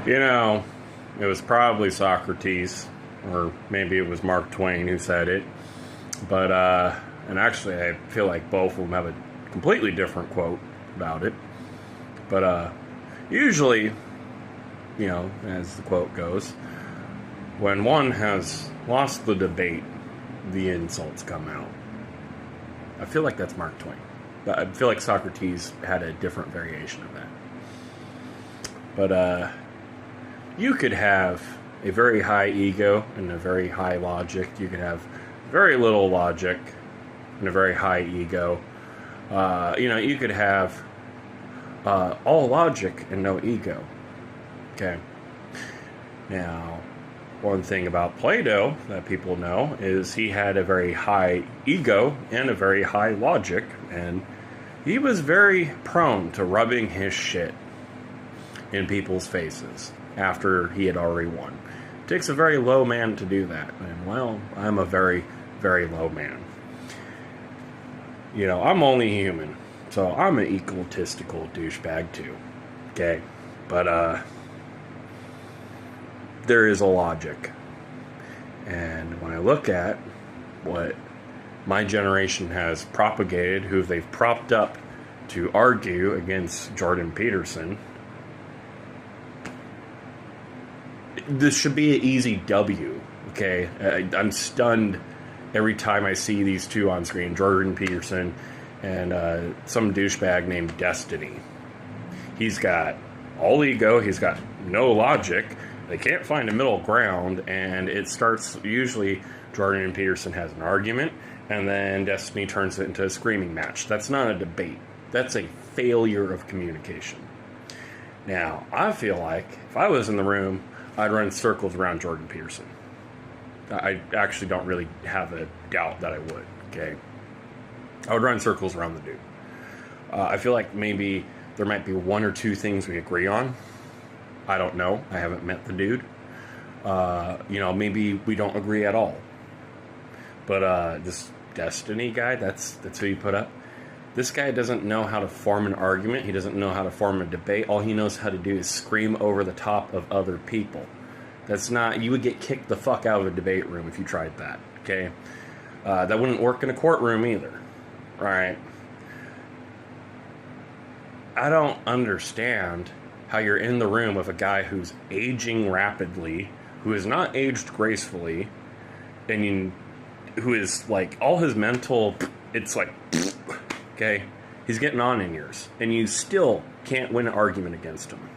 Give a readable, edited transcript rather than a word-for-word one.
You know, it was probably Socrates, or maybe it was Mark Twain who said it. But, and actually, I feel like both of them have a completely different quote about it. But, usually, you know, as the quote goes, when one has lost the debate, the insults come out. I feel like that's Mark Twain. I feel like Socrates had a different variation of that. But, you could have a very high ego and a very high logic. You could have very little logic and a very high ego. You could have all logic and no ego. Okay. Now, one thing about Plato that people know is he had a very high ego and a very high logic, and he was very prone to rubbing his shit in people's faces after he had already won. It takes a very low man to do that, and well, I'm a very, very low man. You know, I'm only human, so I'm an egotistical douchebag too. Okay? But, there is a logic. And when I look at what my generation has propagated, who they've propped up to argue against Jordan Peterson, this should be an easy W, okay? I'm stunned every time I see these two on screen, Jordan Peterson and some douchebag named Destiny. He's got all ego, he's got no logic, they can't find a middle ground, and it starts, usually Jordan Peterson has an argument, and then Destiny turns it into a screaming match. That's not a debate. That's a failure of communication. Now, I feel like if I was in the room, I'd run circles around Jordan Peterson. I actually don't really have a doubt that I would, okay? I would run circles around the dude. I feel like maybe there might be one or two things we agree on. I don't know. I haven't met the dude. Maybe we don't agree at all. But this Destiny guy, that's who you put up. This guy doesn't know how to form an argument. He doesn't know how to form a debate. All he knows how to do is scream over the top of other people. That's not... You would get kicked the fuck out of a debate room if you tried that, okay? That wouldn't work in a courtroom either, right? I don't understand how you're in the room with a guy who's aging rapidly, who is not aged gracefully, and who is, like, all his mental... It's like... Okay? He's getting on in years, and you still can't win an argument against him.